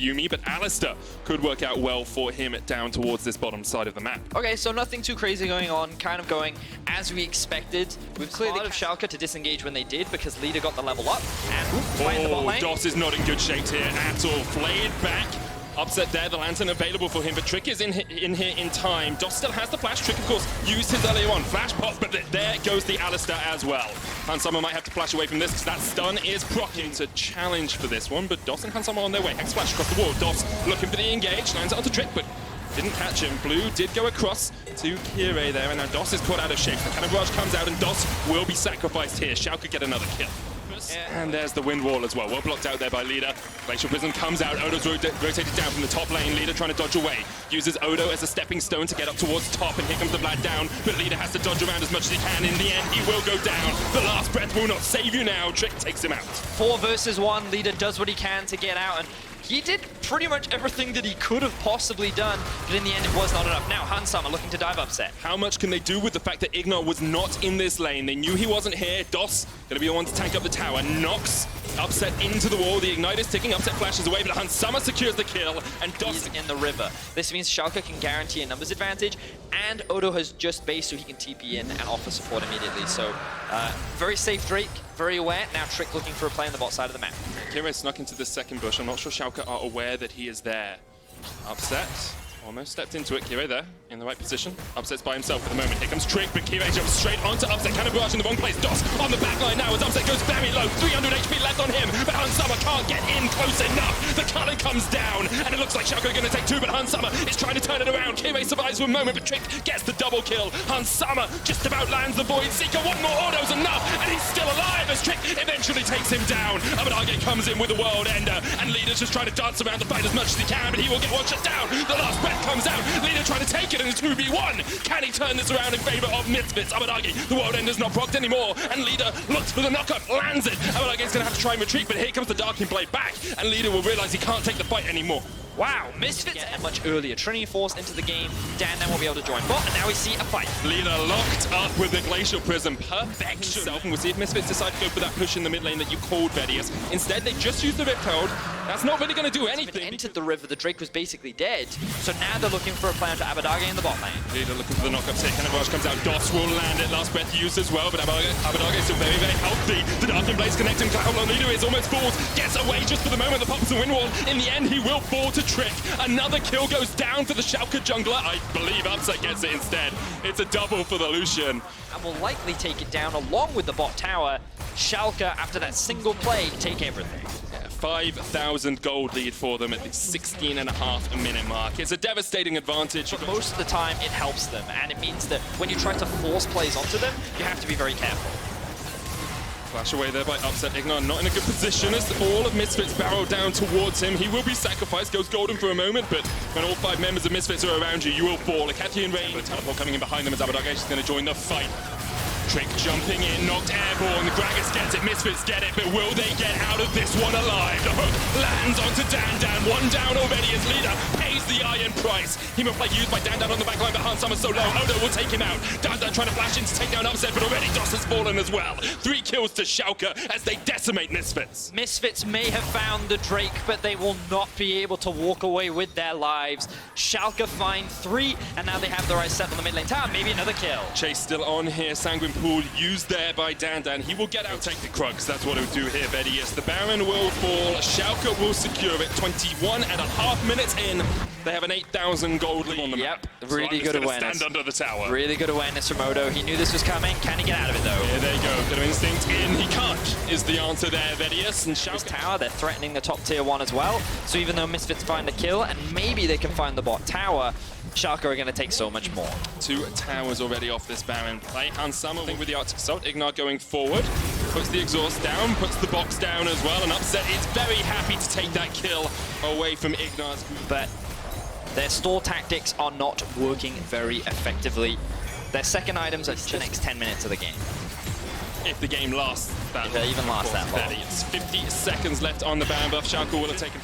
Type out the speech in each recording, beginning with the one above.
Yumi, but Alistair could work out well for him down towards this bottom side of the map. Okay, so nothing too crazy going on, kind of going as we expected. We've clearly of Schalke to disengage when they did because Leader got the level up and find the bot lane. DOS is not in good shape here at all. Flayed back. Upset there, the Lantern available for him, but Trick is in here in time. DOS still has the flash. Trick, of course, used his earlier on. Flash pop, but there goes the Alistair as well. Hansama might have to flash away from this because that stun is proccing. It's a challenge for this one, but DOS and Hansama on their way. Hex flash across the wall. DOS looking for the engage, lands it onto Trick, but didn't catch him. Blue did go across to Kire there, and now DOS is caught out of shape. The Cannon Barrage comes out, and DOS will be sacrificed here. Shao could get another kill. And there's the wind wall as well. Well blocked out there by Leader. Glacial Prism comes out. Odo's rotated down from the top lane. Leader trying to dodge away. Uses Odo as a stepping stone to get up towards top. And here comes the Vlad down. But Leader has to dodge around as much as he can. In the end, he will go down. The last breath will not save you now. Trick takes him out. 4 versus 1. Leader does what he can to get out. And he did pretty much everything that he could have possibly done, but in the end it was not enough. Now Hansama looking to dive upset. How much can they do with the fact that Ignar was not in this lane? They knew he wasn't here. DOS gonna be the one to tank up the tower. Knocks Upset into the wall. The Ignite is ticking. Upset flashes away, but Hansama secures the kill, and DOS is in the river. This means Schalke can guarantee a numbers advantage, and Odo has just base so he can TP in and offer support immediately. So very safe Drake, very aware. Now Trick looking for a play on the bot side of the map. Kire snuck into the second bush. I'm not sure Schalke are aware that he is there. Upset. Almost stepped into it. Kire there, in the right position. Upset's by himself for the moment. Here comes Trick, but Kire jumps straight onto Upset. Cannon Barrage in the wrong place. DOS on the back line now as Upset goes very low. 300 HP left on him, but Hansama can't get in close enough. The cannon comes down, and it looks like Schalke are going to take 2, but Hansama is trying to turn it around. Kire survives for a moment, but Trick gets the double kill. Hansama just about lands the Void Seeker. One more auto's enough, and he's still alive as Trick eventually takes him down. Abadage comes in with the World Ender, and Leader's just trying to dance around the fight as much as he can, but he will get one shot down. The last breath comes out. Leader trying to take it in a 2v1. Can he turn this around in favor of Misfits? Abadage, the World Ender's not procced anymore, and Leader looks for the knockup, lands it. Abadage's gonna have to try and retreat, but here comes the Darking Blade back, and Leader will realize he can't take the fight anymore. Wow, Misfits and much earlier. Trinity Force into the game. Dan then will be able to join bot, and now we see a fight. Leader locked up with the Glacial Prism. Perfection. And we'll see if Misfits decide to go for that push in the mid lane that you called, Vedius. Instead, they just used the Rift Hold. That's not really going to do anything. Entered the river, the Drake was basically dead. So now they're looking for a plan to Abadage in the bot lane. Leader looking for the knockups here. Cannon Barrage comes out. DOS will land it. Last breath used as well, but Abadage is still very, very healthy. The Darking Blade's connecting. Cloud Leader is almost falls. Gets away just for the moment. The pops and wind wall. In the end, he will fall to Trick. Another kill goes down for the Schalke jungler. I believe Upset gets it instead. It's a double for the Lucian. And will likely take it down along with the bot tower. Schalke, after that single play, take everything. 5,000 gold lead for them at the 16.5-minute mark. It's a devastating advantage. But most of the time, it helps them, and it means that when you try to force plays onto them, you have to be very careful. Flash away there by Upset. Ignar not in a good position as all of Misfits barrel down towards him. He will be sacrificed, goes golden for a moment, but when all 5 members of Misfits are around you, you will fall. Akathian Rain, the teleport coming in behind them as Abadage is going to join the fight. Trick jumping in, knocked airborne. Gragas gets it, Misfits get it, but will they get out of this one alive? The hook lands onto Dan. 1 down already as Leader pays the iron price. Hemo play used by Dan on the backline, but Hansama's so low. Odo will take him out. Dan trying to flash in to take down Upset, but already DOS has fallen as well. 3 kills to Schalke as they decimate Misfits. Misfits may have found the Drake, but they will not be able to walk away with their lives. Schalke find 3, and now they have the right set on the mid lane tower. Maybe another kill. Chase still on here. Sanguine Pool used there by Dan. He will get out, take the Krugs. That's what he'll do here, Vedius. The Baron will fall. Schalke will secure it. 21.5 minutes in. They have an 8,000 gold lead on the map. Really good awareness. Stand under the tower. Really good awareness from Odo. He knew this was coming. Can he get out of it, though? Here they go. Bit of instinct in. He can't, is the answer there, Vedius. And Schalke's tower, they're threatening the top tier 1 as well. So even though Misfits find a kill, and maybe they can find the bot tower, Schalke are going to take so much more. 2 towers already off this Baron play. Hansama with the Arctic Assault. Ignar going forward. Puts the exhaust down, puts the box down as well, and Upset is very happy to take that kill away from Ignar's group. But their stall tactics are not working very effectively. Their second items are the next 10 minutes of the game. if the game lasts that If it even lasts that long. It's 50 seconds left on the ban buff. Schalke will have taken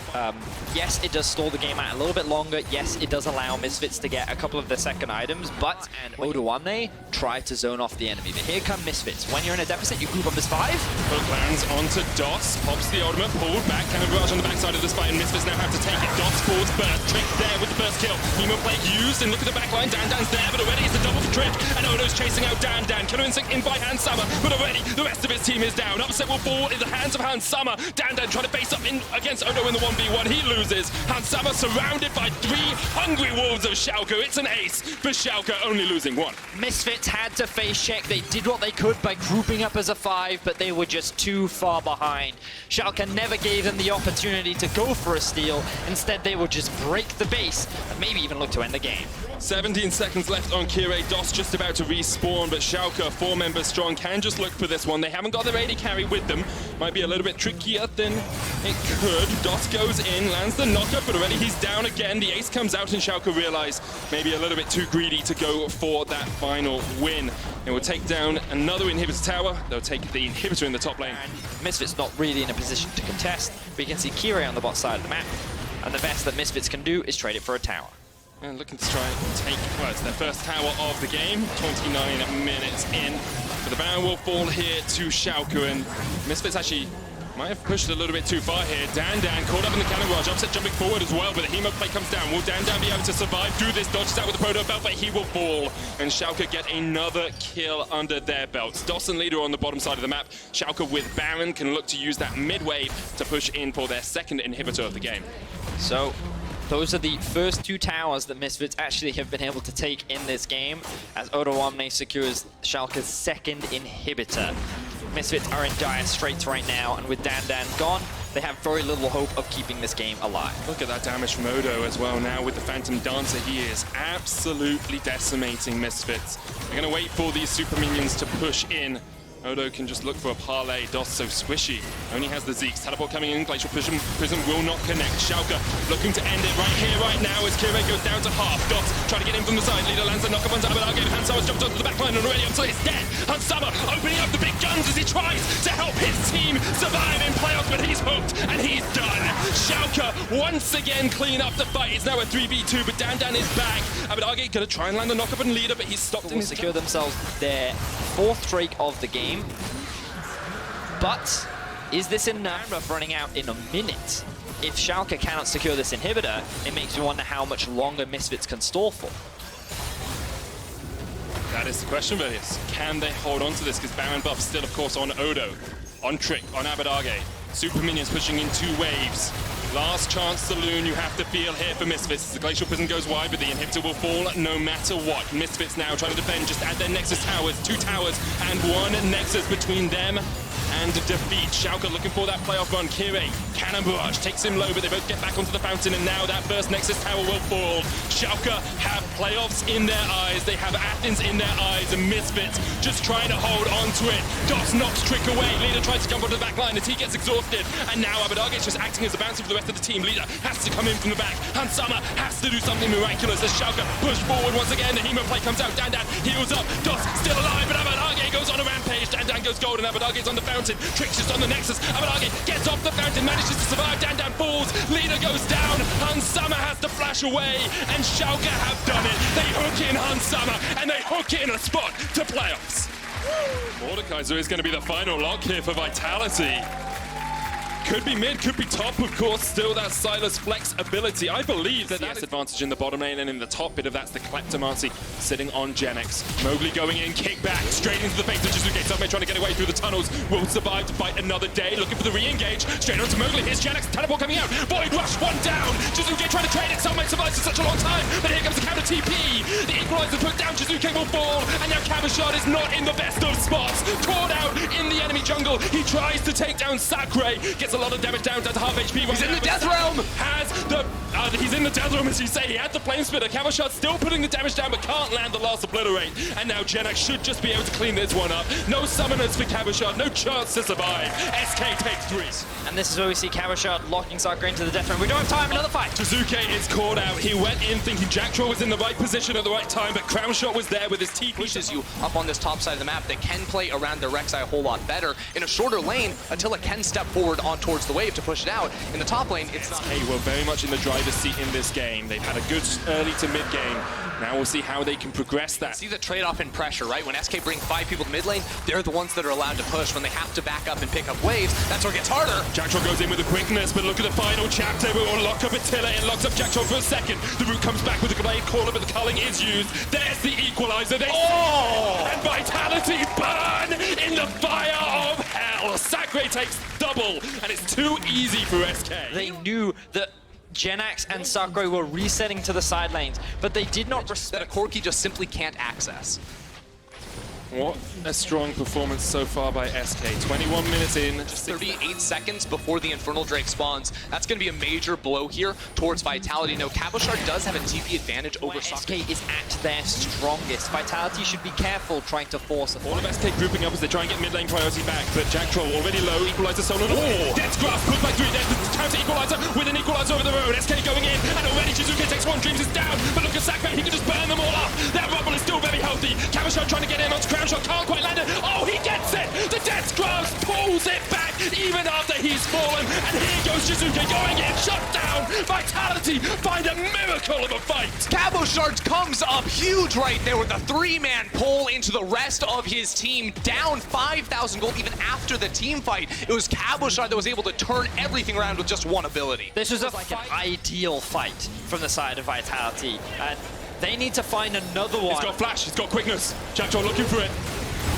Yes, it does stall the game out a little bit longer. Yes, it does allow Misfits to get a couple of the second items, but Odoamne tried to zone off the enemy. But here come Misfits. When you're in a deficit, you group up as 5. Hook lands onto Dots, pops the ultimate, pulled back, Cannon Barrage on the backside of this fight, and Misfits now have to take it. Dots forwards burst, Trick there with the first kill. Emo play used, and look at the backline, Dan's there, but already it's a double for Trick, and Odo's chasing out Dan. Killer Instinct in by Hans Summer, but already the rest of his team is down. Upset will fall in the hands of Hans Summer. Dan trying to face up in against Odo in the 1v1, he loses. Hans Summer surrounded by 3 hungry wolves of Schalke. It's an ace for Schalke, only losing 1. Misfits had to face check. They did what they could by grouping up as a 5, but they were just too far behind. Schalke never gave them the opportunity to go for a steal. Instead, they would just break the base and maybe even look to end the game. 17 seconds left on Kirei. Dos just about to respawn, but Schalke, 4 members strong, can just look for this one. They haven't got their AD carry with them. Might be a little bit trickier than it could. Dos goes in, lands the knocker, but already he's down again. The ace comes out, and Schalke realize maybe a little bit too greedy to go for that final win. It will take down another inhibitor tower. They'll take the inhibitor in the top lane. Misfits not really in a position to contest, but you can see Kirei on the bot side of the map. And the best that Misfits can do is trade it for a tower. And looking to try and take, well, it's their first tower of the game. 29 minutes in. But the ban will fall here to Schalke, and Misfits actually might have pushed a little bit too far here. Dan caught up in the cannon barrage, upset jumping forward as well, but the Hemo play comes down. Will Dan be able to survive, do this, dodges out with the Proto belt, but he will fall. And Schalke get another kill under their belts. Dawson leader on the bottom side of the map. Schalke with Baron can look to use that mid-wave to push in for their second inhibitor of the game. So, those are the first 2 towers that Misfits actually have been able to take in this game, as Odoamne secures Schalke's second inhibitor. Misfits are in dire straits right now, and with Dan gone, they have very little hope of keeping this game alive. Look at that damage from Odo as well. Now with the Phantom Dancer, he is absolutely decimating Misfits. They're going to wait for these super minions to push in. Odo can just look for a parlay. Dos so squishy. Only has the Zeeks. Teleport coming in. Glacial Prism will not connect. Schalke looking to end it right here, right now, as Kirei goes down to half. Dos trying to get in from the side. Leader lands the knock up on Talabot. Hans Summer's jumped onto the back line and already until he's dead. Hans Summer opening up the big guns as he tries to help his team survive in playoffs, but he's hooked and he's done. Schalke once again clean up the fight. It's now a 3v2, but Dan is back. Abadage gonna try and land the knock up on Leader, but he's stopped in his secure themselves their 4th Drake of the game. But is this enough? Running out in a minute. If Schalke cannot secure this inhibitor, it makes me wonder how much longer Misfits can stall for. That is the question, Velius. Can they hold on to this? Because Baron buff still, of course, on Odo, on Trick, on Abadage. Super minions pushing in 2 waves. Last chance saloon you have to feel here for Misfits. The Glacial Prison goes wide, but the inhibitor will fall no matter what. Misfits now trying to defend just at their Nexus towers. 2 towers and 1 Nexus between them and defeat. Schalke looking for that playoff run. Kirei, Cannon Barrage takes him low, but they both get back onto the fountain, and now that first Nexus tower will fall. Schalke have playoffs in their eyes. They have Athens in their eyes, and Misfits just trying to hold on to it. Dos knocks Trick away. Leader tries to jump onto the back line as he gets exhausted, and now Abadage is just acting as a bouncer for the rest of the team. Leader has to come in from the back. Hans Summer has to do something miraculous as Schalke push forward once again. The Hemo play comes out. Dan heals up. Dos still alive, but Abadage goes on a rampage. Dan goes gold, and Abadage is on the fountain. Trick's just on the Nexus. Abadage gets off the fountain, manages to survive. Dan falls. Leader goes down. Hans Summer has to flash away, and Schalke have done it. They hook in Hans Summer, and they hook in a spot to playoffs. Mordekaiser is going to be the final lock here for Vitality. Could be mid, could be top, of course. Still that Silas Flex ability. I believe that that's advantage in the bottom lane, and in the top bit of that's the Kleptomancy sitting on Genex. Mowgli going in, kick back, straight into the face of Jizuke. Submate trying to get away through the tunnels. Will survive to fight another day. Looking for the re-engage. Straight onto Mowgli. Here's Genex. Teleport coming out. Void Rush, 1 down. Jizuke trying to trade it. Submate survives for such a long time, but here comes the counter TP. The equalizer put down. Jizuke will fall, and now Cabashard is not in the best of spots. Caught out in the enemy jungle. He tries to take down Sakre. Gets a lot of damage down to half HP. He's in the death realm. Has the he's in the death room, as you say. He had the flame spitter. Cabochard still putting the damage down, but can't land the last obliterate. And now Genax should just be able to clean this one up. No summoners for Cabochard, no chance to survive. SK takes 3. And this is where we see Cabochard locking Sakura into the death room. We don't have time, another fight. Jizuke is caught out. He went in thinking Jack Troll was in the right position at the right time, but Crown Shot was there with his TP. Pushes you up on this top side of the map. They can play around their Rek'Sai a whole lot better. In a shorter lane, Attila can step forward on towards the wave to push it out. In the top lane, it's not... SK were very much in the driver's seat in this game. They've had a good early to mid game. Now we'll see how they can progress that. See the trade-off in pressure, right? When SK bring 5 people to mid lane, they're the ones that are allowed to push. When they have to back up and pick up waves, that's where it gets harder. Jack Troll goes in with the quickness, but look at the final chapter. We will lock up Attila. It locks up Jack Troll for a second. The root comes back with the Glade Caller, but the culling is used. There's the equalizer. And Vitality burn in the fire of hell. Sakurai takes double, and it's too easy for SK. They knew that Genax and Sakurai were resetting to the side lanes, but they did not respect... That Corki just simply can't access. What a strong performance so far by SK. 21 minutes in. Just 38 seconds before the Infernal Drake spawns. That's going to be a major blow here towards Vitality. No, Cabochard does have a TP advantage over SK is at their strongest. Vitality should be careful trying to force a all of SK grouping up as they try and get mid lane priority back, but Jack Troll already low, equalizer solo. Death's Grasp put by 3, there's the counter equalizer with an equalizer over the road. SK going in, and already Jizuke takes 1, Dreams is down, but look at Sakurai, he can just burn them all up. That Rumble is still very healthy. Cabochard trying to get in onto Crown Shot, can't quite land it. Oh, he gets it! The Death's Grasp pulls it back even after he's fallen, and here goes Jizuke going in, shut down. Vitality find a miracle of a fight. Cabochard comes up huge right there with a 3-man pull into the rest of his team, down 5,000 gold even after the team fight. It was Cabochard that was able to turn everything around with just 1 ability. This was like an ideal fight from the side of Vitality, and they need to find another one. He's got flash, he's got quickness. Jack Troll looking for it.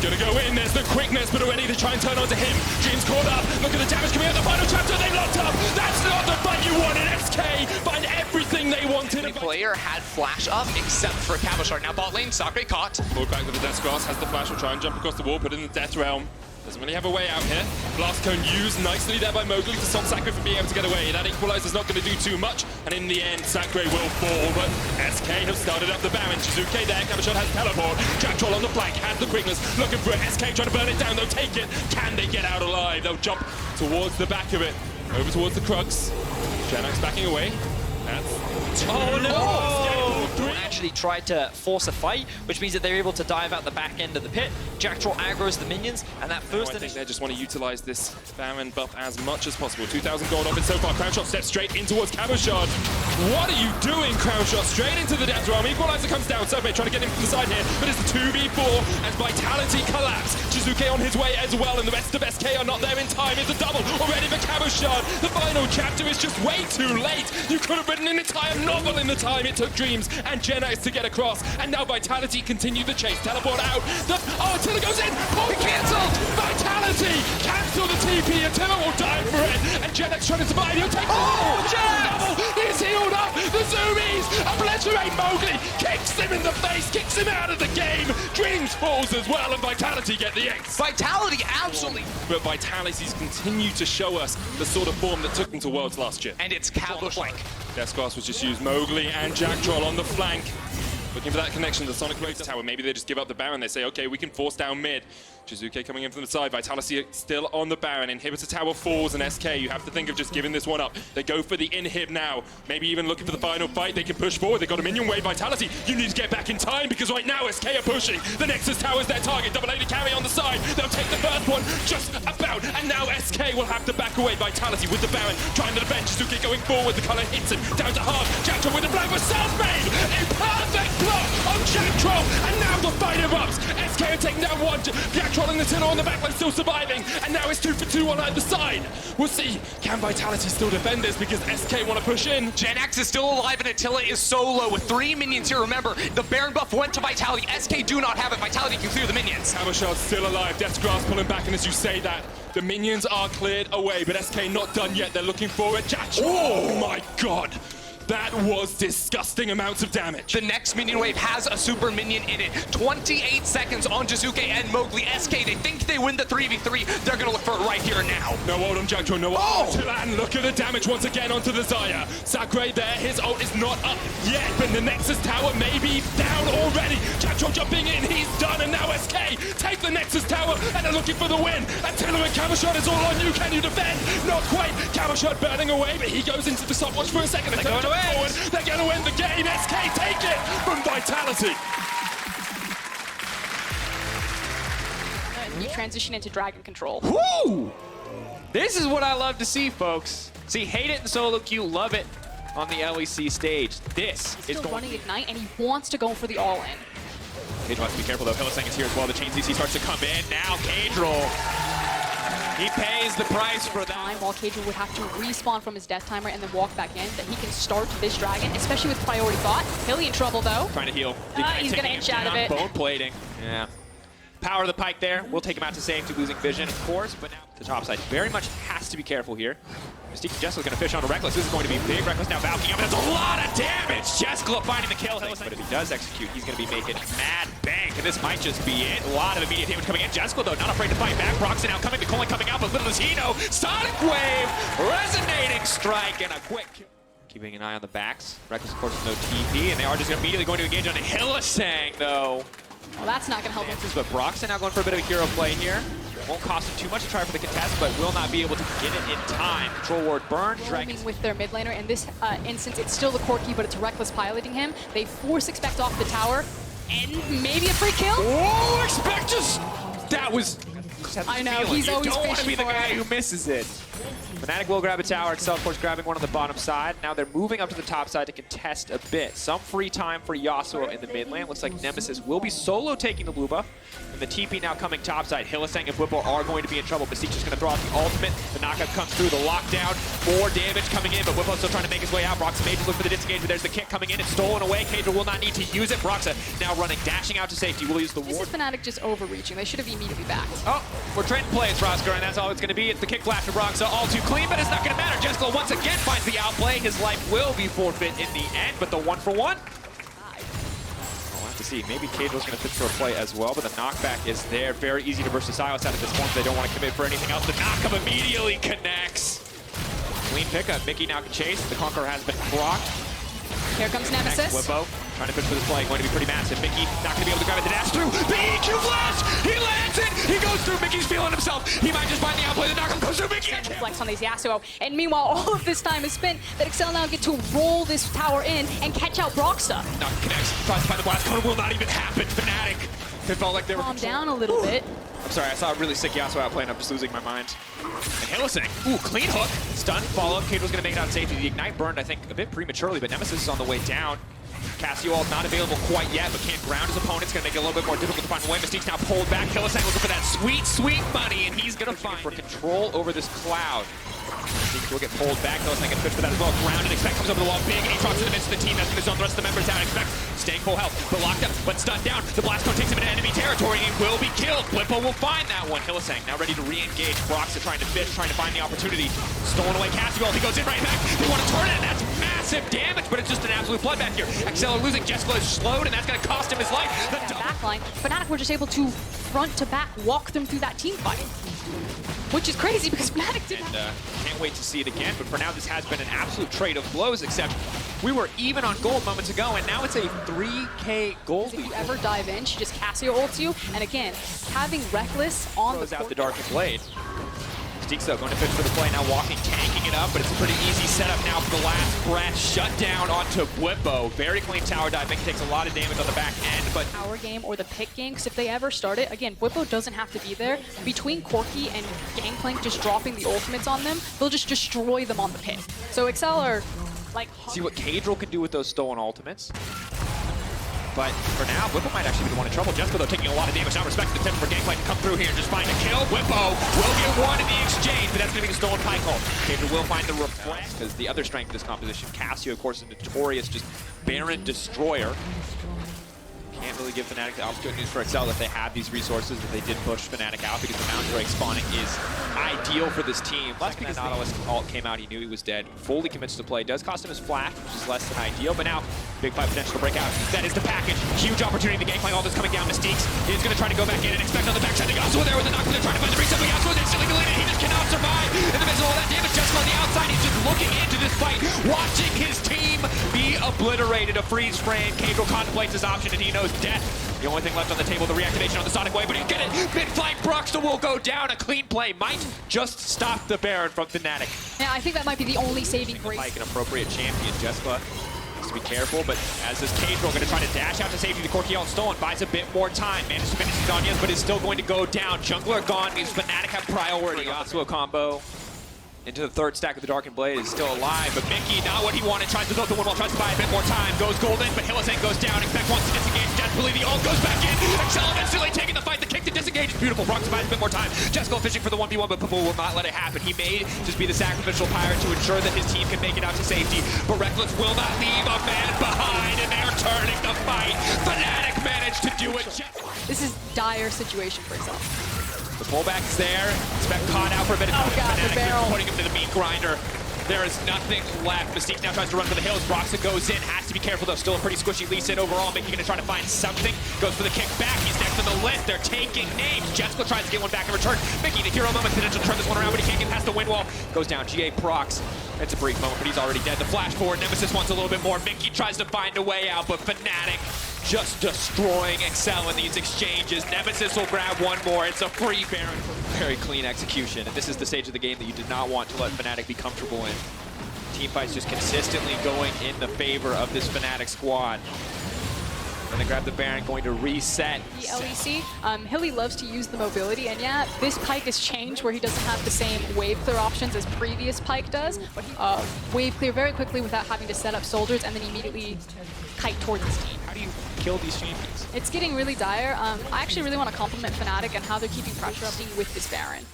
Gonna go in, there's the quickness, but already they try and turn onto him. Dreams caught up, look at the damage coming out the final chapter, they locked up! That's not the fight you wanted, SK! Find everything they wanted. The player had flash up, except for Cabochard. Now bot lane, Sakurai caught. Pulled back with the Death's Grasp, has the flash, will try and jump across the wall, put in the Death Realm. Doesn't really have a way out here. Blast Cone used nicely there by Mowgli to stop Sakurai from being able to get away. That equalizer's not going to do too much, and in the end, Sakurai will fall, but SK have started up the Baron. Jizuke there, Cabochard has teleport. Jack Troll on the flank, has the quickness, looking for it. SK trying to burn it down, they'll take it. Can they get out alive? They'll jump towards the back of it, over towards the Crux. Genax backing away. That's... Oh no! Actually tried to force a fight, which means that they're able to dive out the back end of the pit. Jack Troll aggroes the minions, and that first... I think they just want to utilize this Baron buff as much as possible. 2,000 gold off it so far. Crown Shot steps straight in towards Cabochard. What are you doing, Crown Shot? Straight into the Death Realm. Equalizer comes down. Survey trying to get him from the side here, but it's the 2v4 as Vitality collapse. Jizuke on his way as well, and the rest of SK are not there in time. It's a double already for Cabochard. The final chapter is just way too late. You could have written an entire novel in the time it took Dreams and Genax to get across, and now Vitality continue the chase. Teleport out. Attila goes in. Oh, cancelled. Vitality cancel the TP. Attila will die for it, and Genax trying to survive. He'll take Genax. He's healed up. The zoomies obliterate Mowgli. Kicks him in the face. Kicks him out of the game. Dreams falls as well, and Vitality get the X. Vitality absolutely. But Vitality's continue to show us the sort of form that took them to Worlds last year. And it's Cabochard. Death's Grasp was just used. Mowgli and Jack Troll on the flank. Looking for that connection to the Sonic Blade Tower. Maybe they just give up the Baron. They say, okay, we can force down mid. Jizuke coming in from the side. Vitality still on the Baron. Inhibitor Tower falls, and SK, you have to think of just giving this one up. They go for the inhib now. Maybe even looking for the final fight. They can push forward. They got a minion wave. Vitality, you need to get back in time, because right now SK are pushing. The Nexus Tower is their target. Double-aided carry on the side. They'll take the first one just about, and now SK will have to back away. Vitality with the Baron trying to defend. Jizuke going forward. The color hits him. Down to half. Jack Troll with the flag for Southmaid. A perfect block on Jack Troll, and now the fight erupts. SK are taking down one. Jack Troll in the tunnel on the backline still surviving, and now it's 2 for 2 on either side. We'll see, can Vitality still defend this, because SK want to push in. Genax is still alive, and Attila is solo with 3 minions here. Remember, the Baron buff went to Vitality. SK do not have it. Vitality can clear the minions. Cabochard's still alive. Death's Grasp pulling back, and as you say that, the minions are cleared away, but SK not done yet. They're looking for it. Jack Troll, oh my god. That was disgusting amounts of damage. The next minion wave has a super minion in it. 28 seconds on Jizuke and Mowgli. SK, they think they win the 3v3. They're gonna look for it right here and now. No ult on Jackdaw, no ult on Tulan. Look at the damage once again onto the Xayah. Sakurai there, his ult is not up yet, but the Nexus tower may be down already. Jackdaw jumping in, he's done, and now SK take the Nexus tower and they're looking for the win. Attila and Cavershot is all on you. Can you defend? Not quite. Cavershot burning away, but he goes into the stopwatch for a second. They're going to forward. They're going to win the game. SK take it from Vitality. You transition into Dragon Control. Woo! This is what I love to see, folks. See, hate it in solo queue, love it on the LEC stage. This He's is still going running Ignite, and he wants to go for the all-in. Cage wants to be careful though. Hylissang is here as well. The chain CC starts to come in. Now Cadril. He pays the price for that. Time while Cadril would have to respawn from his death timer and then walk back in, that he can start this dragon, especially with priority thought. Hilly in trouble though. Trying to heal. He's gonna inch out of it. Bone plating. Yeah. Power of the pike there. We'll take him out to safety, losing vision, of course, but now the top side very much has to be careful here. Mystique and Jessica's gonna fish on a Reckless. This is going to be big. Reckless now valking up, and that's a lot of damage. Jessica finding the kill. But if he does execute, he's gonna be making mad bank, and this might just be it. A lot of immediate damage coming in. Jessica, though, not afraid to fight back. Proxy now coming, Colin coming out, but little does he know, Sonic Wave, resonating strike, and a quick kill. Keeping an eye on the backs. Reckless, of course, with no TP, and they are just immediately going to engage on Hylissang, though. Well, that's not gonna help him. But Broxton now going for a bit of a hero play here. Won't cost him too much to try for the contest, but will not be able to get it in time. Control ward burn. Roaming with their mid laner. In this instance, it's still the Corki, but it's Reckless piloting him. They force Expect off the tower, and maybe a free kill. Oh, Expect just... That was... I know, he's always You don't want to be the fishing for guy it. who misses it. Fnatic will grab a tower. Excel, of course, grabbing one on the bottom side. Now they're moving up to the top side to contest a bit. Some free time for Yasuo in the mid lane. Looks like Nemesis will be solo taking the blue buff. And the TP now coming top side. Hylissang and Whipple are going to be in trouble. Mystique just going to throw out the ultimate. The knockup comes through. The lockdown. More damage coming in, but Whipple's still trying to make his way out. Broxa may just look for the disengage, but there's the kick coming in. It's stolen away. Cadril will not need to use it. Broxa now running, dashing out to safety. Will use the This ward. is Fnatic just overreaching. They should have immediately backed. Oh, we're trading plays, Rosker, and that's all it's going to be. It's the kick flash to Broxa. All too clean, but it's not going to matter. Jessica once again finds the outplay. His life will be forfeit in the end, but the 1-for-1. We'll have to see. Maybe Cadril's going to fit for a play as well, but the knockback is there. Very easy to burst the Silas out at this point. They don't want to commit for anything else. The knockup immediately connects. Clean pickup. Mickey now can chase. The Conqueror has been procced. Here comes Nemesis. Whippo trying to push for this play, going to be pretty massive. Mickey not going to be able to grab it. The dash through. The EQ flash! He lands it! He goes through. Mickey's feeling himself. He might just find the outplay. The knockup goes through. Mickey! Flex on these Yasuo. And meanwhile, all of this time is spent that Excel now get to roll this tower in and catch out Broxa. Knock connects. Tries to find the blast cone. Will not even happen. Fnatic. It felt like they were Calm down a little bit. I'm sorry, I saw a really sick Yasuo outplay and I'm just losing my mind. And Hylissang. Ooh, clean hook. Stun, follow up. Cadril's going to make it out safety. The Ignite burned, I think, a bit prematurely, but Nemesis is on the way down. Cassio ult not available quite yet, but can't ground his opponent. It's going to make it a little bit more difficult to find a way. Mystique's now pulled back. Hylissang looking for that sweet, sweet money, and he's going to find for control over this cloud. Mystique will get pulled back. Hylissang can fish for that as well. Grounded. Expect comes over the wall. Big, and he talks to the midst of the team. That's going to zone the rest of the members down. Expect staying full health, but locked up, but stunned down. The blast cone takes him into enemy territory. He will be killed. Blippo will find that one. Hylissang now ready to re-engage. Broxa trying to fish, trying to find the opportunity. Stolen away Cassio. He goes in right back. They want to turn it, and that's massive damage, but it's just an absolute bloodbath here. Excel losing. Jessica is slowed, and that's going to cost him his life. The Backline. Fnatic were just able to front to back walk them through that team fight. Which is crazy because Fnatic didn't. Can't wait to see it again, but for now this has been an absolute trade of blows, except we were even on gold moments ago, and now it's a 3K gold If lead. you ever dive in, she just Cassio ults you. And again, having Reckless on Throws the out the Darkened Blade. Mystique's though going to fish for the play, now walking, tanking it up, but it's a pretty easy setup now for the last breath. Shut down onto Whippo. Very clean tower dive. Mickey takes a lot of damage on the back end, but power game or the pick game, because if they ever start it, again, Whippo doesn't have to be there. Between Corki and Gangplank just dropping the ultimates on them, they'll just destroy them on the pick. So Excel are like... see what Cadril can do with those stolen ultimates. But for now, Whippo might actually be the one in trouble. Jessica, though, taking a lot of damage. Not respecting the attempt for Gangplank to come through here and just find a kill. Whippo will get one in the exchange, but that's going to be the stolen pike ult. Cadril will find the reflect, because the other strength of this composition, Cassio, of course, is notorious, just Baron Destroyer. Can't really give Fnatic the opportunity news for Excel that they have these resources, that they did push Fnatic out because the Mountain Drake spawning is ideal for this team. Last because Nautilus ult came out, he knew he was dead. Fully commits to play. Does cost him his flash, which is less than ideal, but now big fight potential to break out. That is the package. Huge opportunity. The Gangplank ult is coming down. Mystiques is going to try to go back in and expect on the backside. Yasuo there with the knock. They're trying to find the reset, but Yasuo is instantly deleted. He just cannot survive in the midst of all that damage. Just on the outside, he's just looking into this fight, watching his team be obliterated. A freeze frame. Cadro contemplates his option, and he knows death. The only thing left on the table, the reactivation on the Sonic Wave, but he's getting it. Mid-flank, Broxton will go down. A clean play might just stop the Baron from Fnatic. Yeah, I think that might be the only saving grace. Like an appropriate champion, Jespa needs to be careful, but as this Cadro going to try to dash out to safety, the Corki ult stolen, buys a bit more time, manages to finish his Zanyas, but is still going to go down. Jungler gone, means Fnatic have priority. Yasuo combo into the third stack of the Darkened Blade is still alive, but Mickey, not what he wanted, tries to build the one while tries to buy a bit more time. Goes golden, but Hylissang goes down. Expect wants to disengage desperately. The ult goes back in. Excel instantly taking the fight. The kick to disengage is beautiful. Brox buys a bit more time. Jessica fishing for the 1v1, but Papu will not let it happen. He may just be the sacrificial pirate to ensure that his team can make it out to safety, but Reckless will not leave a man behind, and they're turning the fight. Fnatic managed to do it. This is dire situation for himself. The pullback's there. Spec caught out for a bit of time. Oh god, the barrel. Putting him to the meat grinder. There is nothing left. Mystique now tries to run for the hills. Broxton goes in. Has to be careful though. Still a pretty squishy Lee Sin overall. Mickey gonna try to find something. Goes for the kick back. He's next on the list. They're taking names. Jessica tries to get one back in return. Mickey, the hero moment, potential to turn this one around, but he can't get past the wind wall. Goes down. GA procs. It's a brief moment, but he's already dead. The flash forward. Nemesis wants a little bit more. Mickey tries to find a way out, but Fnatic just destroying Excel in these exchanges. Nemesis will grab one more. It's a free Baron. Very clean execution. And this is the stage of the game that you did not want to let Fnatic be comfortable in. Teamfights just consistently going in the favor of this Fnatic squad. Gonna grab the Baron, going to reset. The LEC, Hilly loves to use the mobility, and yeah, this Pyke has changed where he doesn't have the same wave clear options as previous Pyke does, but he wave clear very quickly without having to set up soldiers and then immediately kite towards his team. How do you kill these champions? It's getting really dire. I actually really want to compliment Fnatic and how they're keeping pressure up with this Baron.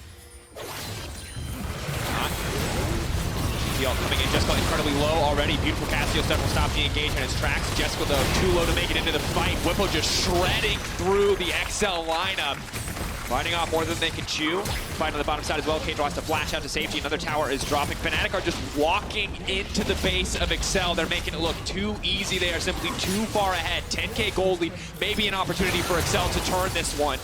Coming in, Jessica incredibly low already. Beautiful Cassio step will stop the engagement in its tracks. Jessica though too low to make it into the fight. Whippo just shredding through the XL lineup. Fighting off more than they can chew. Fight on the bottom side as well. Cadro has to flash out to safety. Another tower is dropping. Fnatic are just walking into the base of Excel. They're making it look too easy. They are simply too far ahead. 10k gold lead. Maybe an opportunity for Excel to turn this one.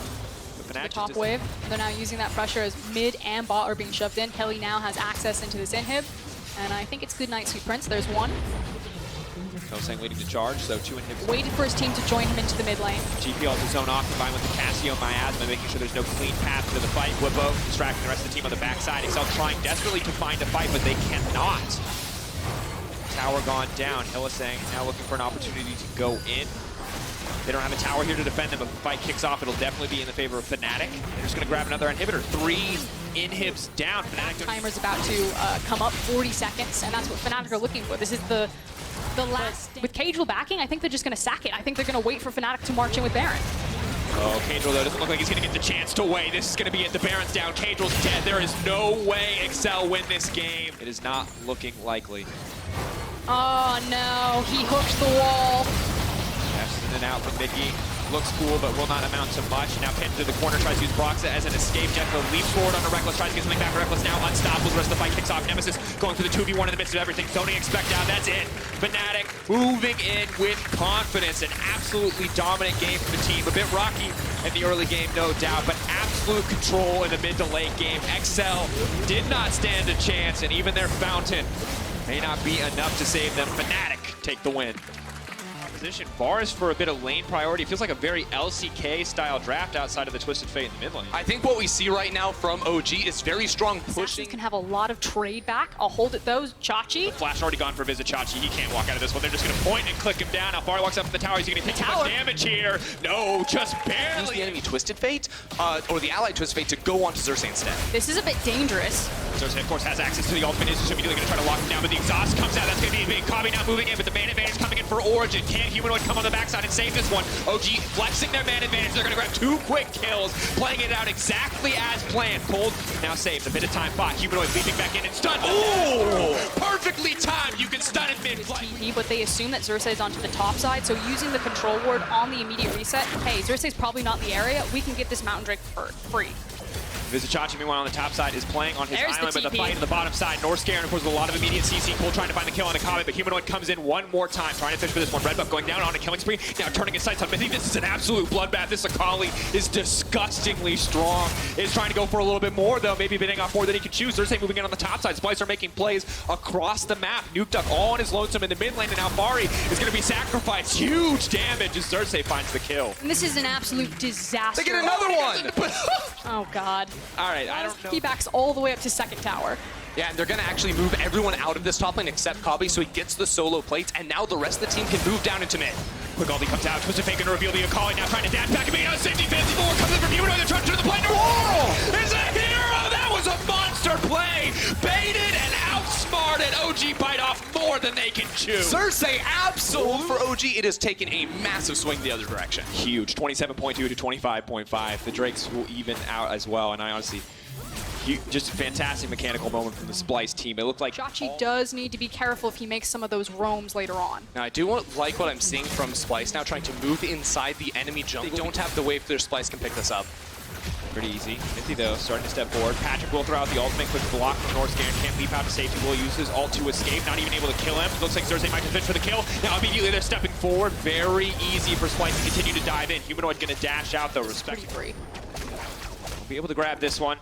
The top wave. They're now using that pressure as mid and bot are being shoved in. Kelly now has access into this inhib. And I think it's good night, Sweet Prince. There's one. Hylissang leading to charge, so two inhibs. Waited for his team to join him into the mid lane. GP also zone off, combined with the Cassio Miasma, making sure there's no clean path to the fight. Whippo distracting the rest of the team on the backside. Excel trying desperately to find a fight, but they cannot. Tower gone down. Hylissang now looking for an opportunity to go in. They don't have a tower here to defend them, but if the fight kicks off, it'll definitely be in the favor of Fnatic. They're just going to grab another inhibitor. 3 inhibs down. Fnatic timer's about to come up 40 seconds, and that's what Fnatic are looking for. This is the last. With Cadro backing, I think they're just going to sack it. I think they're going to wait for Fnatic to march in with Baron. Oh, Cadro though doesn't look like he's going to get the chance to wait. This is going to be it. The Baron's down. Cadro's dead. There is no way Excel win this game. It is not looking likely. Oh no, he hooked the wall. In and out from Mickey. Looks cool, but will not amount to much. Now pinned to the corner, tries to use Broxa as an escape. Jessica leaps forward on a Reckless, tries to get something back. Reckless now unstoppable. The rest of the fight kicks off. Nemesis going for the 2v1 in the midst of everything. Zoning expect down. That's it. Fnatic moving in with confidence. An absolutely dominant game for the team. A bit rocky in the early game, no doubt, but absolute control in the mid to late game. XL did not stand a chance, and even their fountain may not be enough to save them. Fnatic take the win. Varus for a bit of lane priority. It feels like a very LCK style draft outside of the Twisted Fate in the mid lane. I think what we see right now from OG is very strong pushing. Assassins can have a lot of trade back. I'll hold it though. Chachi. Flash already gone for Visit Chachi. He can't walk out of this one. They're just going to point and click him down. How far he walks up to the tower, is he going to take too much damage here? No, just barely. Use the enemy Twisted Fate, or the allied Twisted Fate to go onto Xerxes instead. This is a bit dangerous. Xerxes, of course, has access to the ultimate. He's just immediately going to try to lock him down, but the exhaust comes out. That's going to be big. Kami now moving in, but the main advantage coming in for Origin. Can Humanoid come on the backside and save this one? OG flexing their man advantage. They're going to grab 2 quick kills, playing it out exactly as planned. Cold now saved. A bit of time fought. Humanoid leaping back in and stun. Ooh! Perfectly timed. You can stun it mid flight. TP, but they assume that Xerxes is onto the top side, so using the control ward on the immediate reset, hey, Xerxes probably not in the area, we can get this Mountain Drake for free. Vizichachi, meanwhile, on the top side, is playing on his There's island, the but the TP. fight on the bottom side. Northscare, of course, with a lot of immediate CC. Cole trying to find the kill on Akame, but Humanoid comes in one more time, trying to fish for this one. Red Buff going down on a killing spree, now turning his sights on Mythy. This is an absolute bloodbath. This Akali is disgustingly strong. Is trying to go for a little bit more, though, maybe bidding off more than he can choose. Xerxes moving in on the top side. Splice are making plays across the map. Nuke Duck all on his lonesome in the mid lane, and Alfari is going to be sacrificed. Huge damage as Xerxes finds the kill. And this is an absolute disaster. They get another one! Oh, God. All right, I don't know. He backs all the way up to second tower. Yeah, and they're going to actually move everyone out of this top lane except Kabi, so he gets the solo plates, and now the rest of the team can move down into mid. Quick ulti comes out, Twisted Fake gonna reveal the Akali, now trying to dash back and being out of safety. 54 comes in from Humanoid, they're trying to turn the play. Whoa! Is a hero! That was a monster play! Baited and outsmarted. OG bite off more than they can chew. Xerxes absolute for OG. It has taken a massive swing the other direction. Huge, 27.2 to 25.5. The Drakes will even out as well, and I honestly, just a fantastic mechanical moment from the Splice team. It looked like Chachi does need to be careful if he makes some of those roams later on. Now, I do like what I'm seeing from Splice now, trying to move inside the enemy jungle. They don't have the wave clear. Splice can pick this up. pretty easy. Mythy, though, starting to step forward. Patrick will throw out the ultimate. Quick block from Northscare. Can't leap out to safety. Will use his ult to escape. Not even able to kill him. Looks like Xerxes might just finish for the kill. Now, immediately, they're stepping forward. Very easy for Splice to continue to dive in. Humanoid going to dash out, though, respect. Pretty free. Be able to grab this one.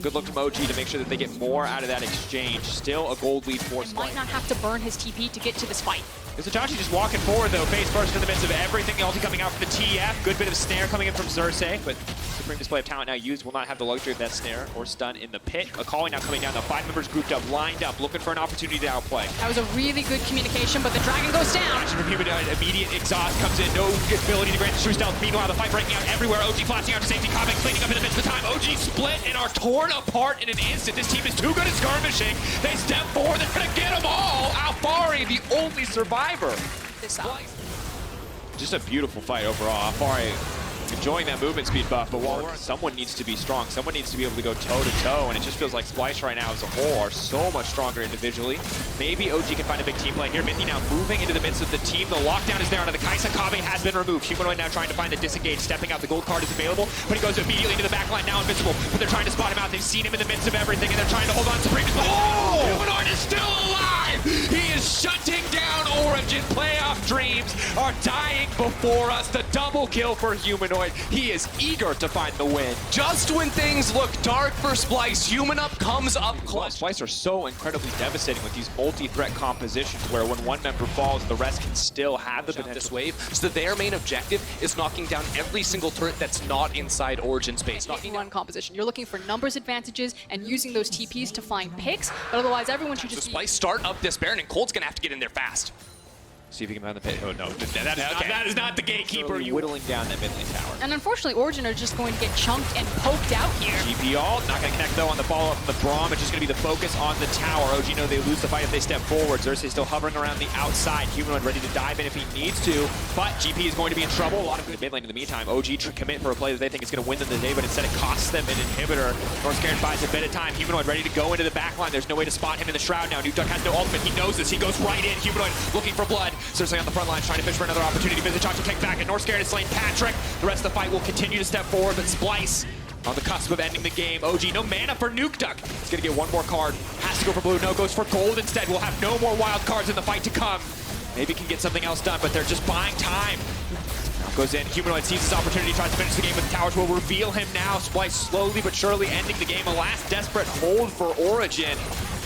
Good look from OG to make sure that they get more out of that exchange. Still a gold lead for Might Splice. not have to burn his TP to get to this fight. Vizichachi just walking forward, though, face first in the midst of everything. The ulti coming out from the TF. Good bit of snare coming in from Xerxes, but supreme display of talent now used. Will not have the luxury of that snare or stun in the pit. A calling now coming down. The 5 members grouped up, lined up, looking for an opportunity to outplay. That was a really good communication, but the dragon goes down. Action from Humanoid, immediate exhaust comes in. No ability to grant true stealth. Meanwhile, the fight breaking out everywhere. OG flashing out to safety. Comic cleaning up in the midst of the time. OG split and are torn apart in an instant. This team is too good at skirmishing. They step forward. They're going to get them all. Alfari, the only survivor. This out. Just a beautiful fight overall. Alfari enjoying that movement speed buff, but someone needs to be strong. Someone needs to be able to go toe-to-toe, and it just feels like Splice right now as a whole are so much stronger individually. Maybe OG can find a big team play here. Mythy now moving into the midst of the team. The lockdown is there onto the Kaisa. Kave has been removed. Humanoid now trying to find the disengage. Stepping out, the gold card is available, but he goes immediately to the back line, now invisible. But they're trying to spot him out. They've seen him in the midst of everything, and they're trying to hold on to Supreme. Oh! Humanoid is still alive! He is shutting down Origin. Playoff dreams are dying before us. The double kill for Humanoid. He is eager to find the win. Just when things look dark for Splice, Human Up comes up close. Splice are so incredibly devastating with these multi-threat compositions where when one member falls, the rest can still have the potential. This wave. So their main objective is knocking down every single turret that's not inside Origin space. Knocking down composition. You're looking for numbers advantages and using those TPs to find picks, but otherwise everyone should So just Splice start up this Baron, and Colt's gonna have to get in there fast. See if he can find the pit. Oh no, that is not the gatekeeper. You whittling down that mid lane tower. And unfortunately, Origin are just going to get chunked and poked out here. GP ult, not going to connect though on the follow-up from the Braum. It's just going to be the focus on the tower. OG know they lose the fight if they step forward. Xerxes still hovering around the outside. Humanoid ready to dive in if he needs to, but GP is going to be in trouble. A lot of good mid lane in the meantime. OG commit for a play that they think is going to win them the day, but instead it costs them an inhibitor. Northscare buys a bit of time. Humanoid ready to go into the back line. There's no way to spot him in the shroud now. Nuke Duck has no ultimate. He knows this. He goes right in. Humanoid looking for blood. Xerxes on the front line, trying to fish for another opportunity. Vizichachi take back, and Northscare is slain Patrick. The rest of the fight will continue to step forward, but Splice on the cusp of ending the game. OG, no mana for Nuke Duck. He's going to get one more card. Has to go for blue. No, goes for gold instead. We'll have no more wild cards in the fight to come. Maybe can get something else done, but they're just buying time. Goes in. Humanoid sees his opportunity, tries to finish the game with the towers. Will reveal him now. Splice slowly but surely ending the game. A last desperate hold for Origin.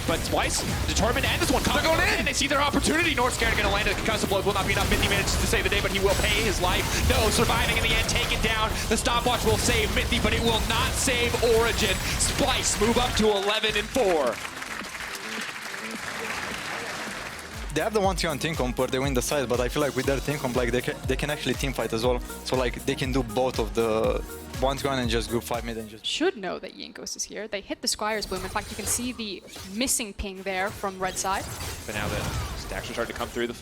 But Splice determined to end this one. They're going in. They see their opportunity. Northscare going to land a concussive blow. Will not be enough. Mythy manages to save the day, but he will pay his life. No, surviving in the end, taken down. The stopwatch will save Mythy, but it will not save Origin. Splice move up to 11-4. They have the 1-3 team comp where they win the side, but I feel like with their team comp, like they can actually team fight as well. So like they can do both of the 1-3 and just group 5 mid and just... Should know that Yinkos is here. They hit the Squire's Bloom. In fact, you can see the missing ping there from red side. But now the stacks are starting to come through. The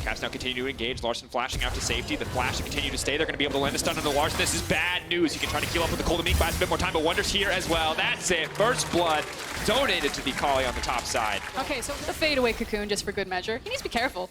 Caps now continue to engage. Larson flashing out to safety. The flash to continue to stay. They're going to be able to land a stun on the Larson. This is bad news. He can try to heal up with the Cold and Meek, buys a bit more time, but Wonder's here as well. That's it. First blood donated to the Kali on the top side. Okay, so the fadeaway Cocoon, just for good measure. He needs to be careful.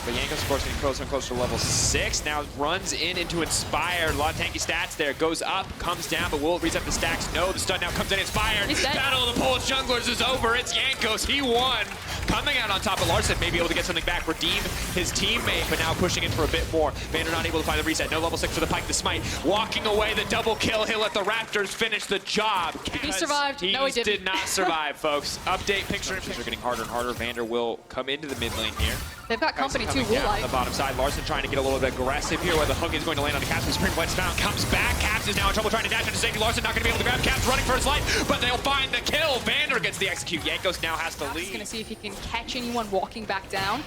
But Yanko's, of course, getting closer and closer to level 6. Now runs in into Inspire. A lot of tanky stats there. Goes up, comes down, but will it reset the stacks? No, the stun now comes in. Inspire. Battle of the Polish Junglers is over. It's Yankos. He won. Coming out on top of Larson, maybe able to get something back, redeem his teammate, but now pushing in for a bit more. Vander not able to find the reset. No level 6 for the Pike, the smite. Walking away, the double kill. He'll let the Raptors finish the job. He survived. No, he didn't. Did not survive, folks. Update picture. Things are getting harder and harder. Vander will come into the mid lane here. They've got company too, on the bottom side. Larson trying to get a little bit aggressive here, where the hook is going to land on the Caps. The Spring Blades found, comes back. Caps is now in trouble trying to dash into safety. Larson not going to be able to grab Caps, running for his life, but they'll find the kill. Vander gets the execute. Yankos now has to lead. He's going to see if he can catch anyone walking back down.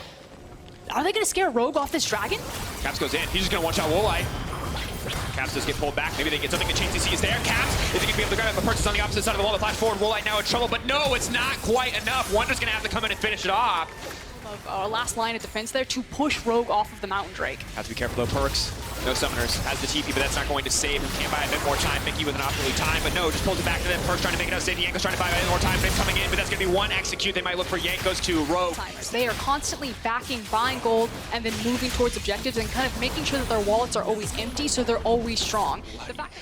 Are they going to scare Rogue off this dragon? Caps goes in. He's just going to one-shot Woolite. Caps does get pulled back. Maybe they get something. The chance CC is there. Caps, is he going to be able to grab it? But Perks on the opposite side of the wall. The flash forward. Woolite now in trouble, but no, it's not quite enough. Wonder's going to have to come in and finish it off. Last line of defense there to push Rogue off of the Mountain Drake. Have to be careful though. Perks, no summoners, has the TP, but that's not going to save him. Can't buy a bit more time. Mickey with an opportunity time, but no, just pulls it back to them. Perks trying to make it out safe. Yankos trying to buy a bit more time. Finn coming in, but that's going to be one execute. They might look for Yankos to Rogue. They are constantly backing, buying gold, and then moving towards objectives and kind of making sure that their wallets are always empty, so they're always strong. The fact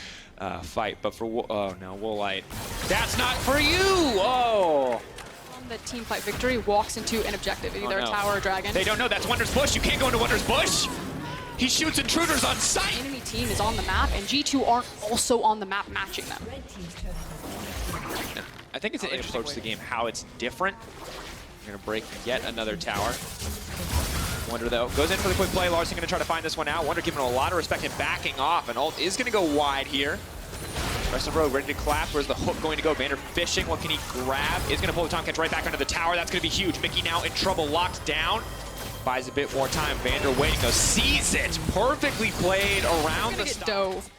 fight, but for oh no, Woolite. That's not for you. Oh. The team fight victory walks into an objective, either a tower or dragon. They don't know. That's Wonder's bush. You can't go into Wonder's bush. He shoots intruders on sight. The enemy team is on the map, and G2 aren't also on the map matching them. I think it's an interesting approach to the game, how it's different. You're going to break yet another tower. Wonder, though, goes in for the quick play. Larson going to try to find this one out. Wonder giving a lot of respect and backing off. And ult is going to go wide here. Rest of Rogue ready to clap. Where's the hook going to go? Vander fishing. What can he grab? Is going to pull the Tomcat right back under the tower. That's going to be huge. Mickey now in trouble, locked down. Buys a bit more time. Vander waiting, though. Sees it. Perfectly played around the dove.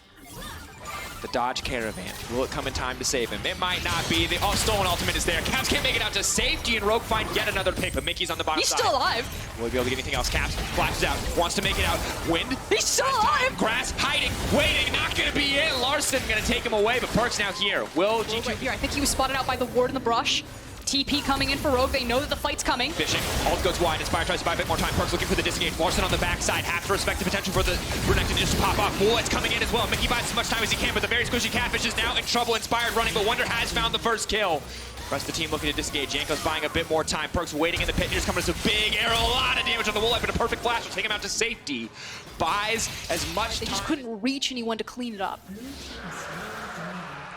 The dodge caravan. Will it come in time to save him? It might not be. The stolen ultimate is there. Caps can't make it out to safety, and Rogue find yet another pick, but Mickey's on the bottom side. He's still alive. Will he be able to get anything else? Caps flashes out. Wants to make it out. Wind. He's still alive. Grass hiding. Waiting. Not going to be in. Larson going to take him away, but Perks now here. Will G2... Right here. I think he was spotted out by the ward in the brush. TP coming in for Rogue. They know that the fight's coming. Fishing. Ult goes wide. Inspire tries to buy a bit more time. Perks looking for the disengage. Larson on the backside. Have to respect the potential for the Renekton just to pop off. Woolite's coming in as well. Mickey buys as much time as he can, but the very squishy Catfish is now in trouble. Inspired running, but Wonder has found the first kill. Rest of the team looking to disengage. Yanko's buying a bit more time. Perks waiting in the pit. Here's coming as a big arrow. A lot of damage on the Woolite, but a perfect flash will take him out to safety. Buys as much They time. just couldn't reach anyone to clean it up.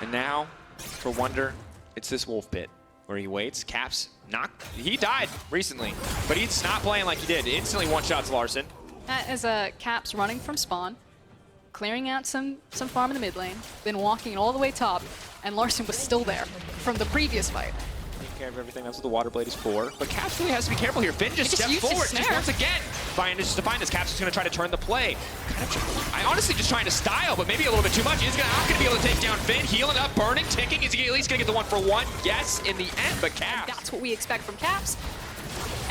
And now, for Wonder, it's this wolf pit where he waits. Caps he died recently, but he's not playing like he did. Instantly one-shots Larson. That is Caps running from spawn, clearing out some farm in the mid lane, then walking all the way top, and Larson was still there from the previous fight. Taking care of everything. That's what the Water Blade is for. But Caps really has to be careful here. Finn just stepped forward just once again. Just to find this. Caps is going to try to turn the play. I honestly just trying to style, but maybe a little bit too much. He's not going to be able to take down Finn. Healing up, burning, ticking. Is he at least going to get the 1-for-1? Yes, in the end, but Caps. And that's what we expect from Caps.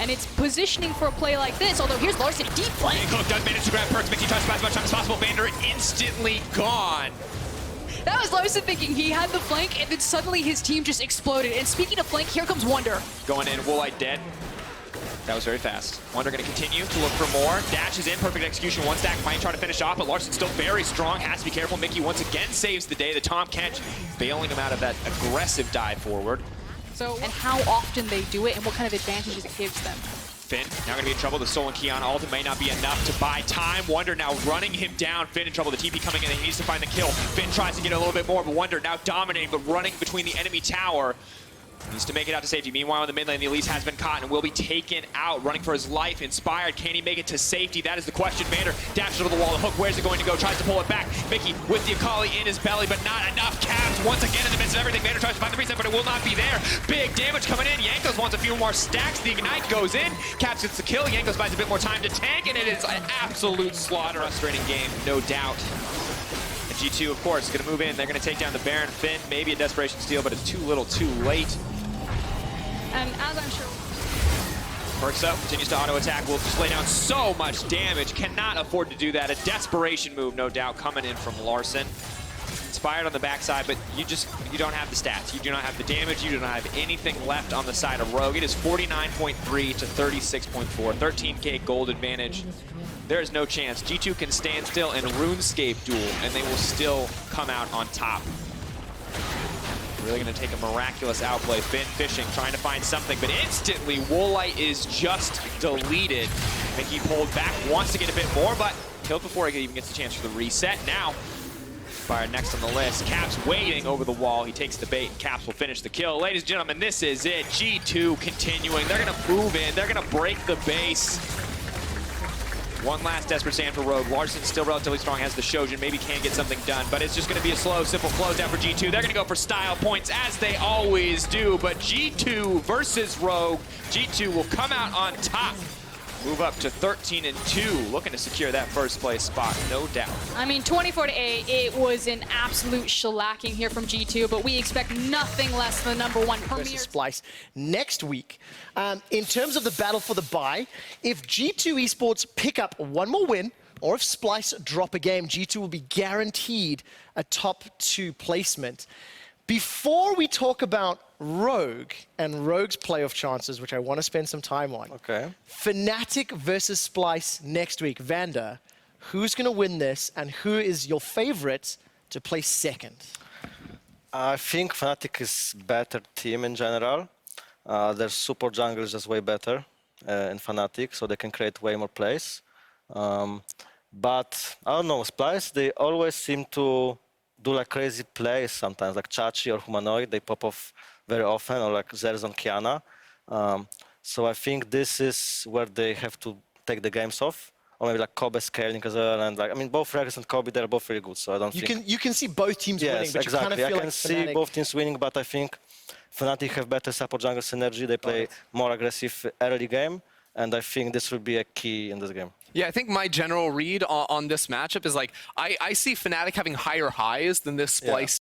And it's positioning for a play like this, although here's Larson deep flank. Cook does manage to grab Perks. Mickey tries to pass as much time as possible. Vander instantly gone. That was Larson thinking he had the flank, and then suddenly his team just exploded. And speaking of flank, here comes Wonder. Going in, Woolite dead. That was very fast. Wonder going to continue to look for more. Dashes in, perfect execution. One stack might try to finish off, but Larson's still very strong. Has to be careful. Mickey once again saves the day. The Tomcat bailing him out of that aggressive dive forward. So, and how often they do it and what kind of advantages it gives them. Finn now going to be in trouble. The Sol and Kiana ult may not be enough to buy time. Wonder now running him down. Finn in trouble. The TP coming in. He needs to find the kill. Finn tries to get a little bit more, but Wonder now dominating, but running between the enemy tower. Needs to make it out to safety. Meanwhile, in the mid lane, the Elise has been caught and will be taken out. Running for his life. Inspired. Can he make it to safety? That is the question. Vander dashes over the wall. The hook, where's it going to go? Tries to pull it back. Mickey with the Akali in his belly, but not enough. Caps once again in the midst of everything. Vander tries to find the reset, but it will not be there. Big damage coming in. Yankos wants a few more stacks. The Ignite goes in. Caps gets the kill. Yankos buys a bit more time to tank, and it is an absolute slaughter. Frustrating game, no doubt. And G2, of course, is going to move in. They're going to take down the Baron. Finn, maybe a desperation steal, but it's too little too late. And as I'm sure Perks up, continues to auto-attack, will just lay down so much damage. Cannot afford to do that. A desperation move, no doubt, coming in from Larson. Inspired on the backside, but you don't have the stats. You do not have the damage. You do not have anything left on the side of Rogue. It is 49.3 to 36.4, 13k gold advantage. There is no chance. G2 can stand still in RuneScape duel, and they will still come out on top. Really going to take a miraculous outplay. Finn fishing, trying to find something, but instantly Woolite is just deleted. Mickey pulled back, wants to get a bit more, but killed before he even gets a chance for the reset. Now, Fire next on the list. Caps waiting over the wall. He takes the bait. Caps will finish the kill. Ladies and gentlemen, this is it. G2 continuing. They're going to move in. They're going to break the base. One last desperate stand for Rogue. Larson still relatively strong, has the Shojin, maybe can get something done, but it's just going to be a slow, simple closeout for G2. They're going to go for style points, as they always do, but G2 versus Rogue. G2 will come out on top. Move up to 13-2, looking to secure that first place spot, no doubt. I mean, 24-8, it was an absolute shellacking here from G2, but we expect nothing less than the #1 premier. Versus Splice next week. In terms of the battle for the bye, if G2 Esports pick up one more win, or if Splice drop a game, G2 will be guaranteed a top 2 placement. Before we talk about Rogue and Rogue's playoff chances, which I want to spend some time on. Okay. Fnatic versus Splice next week. Vander, who's going to win this, and who is your favorite to place second? I think Fnatic is better team in general. Their support jungle is just way better in Fnatic, so they can create way more plays. But I don't know, Splice, they always seem to do like crazy plays sometimes, like Chachi or Humanoid, they pop off very often, or like Zerzon Kiana. So I think this is where they have to take the games off. Or maybe like Kobe scaling as well, and like, I mean, both Regis and Kobe, they're both really good, so I don't think... You can see both teams winning, but exactly. you kind of feel I can like see Fnatic... both teams winning, but I think Fnatic have better support jungle synergy. They play more aggressive early game, and I think this will be a key in this game. Yeah, I think my general read on this matchup is like, I see Fnatic having higher highs than this Splice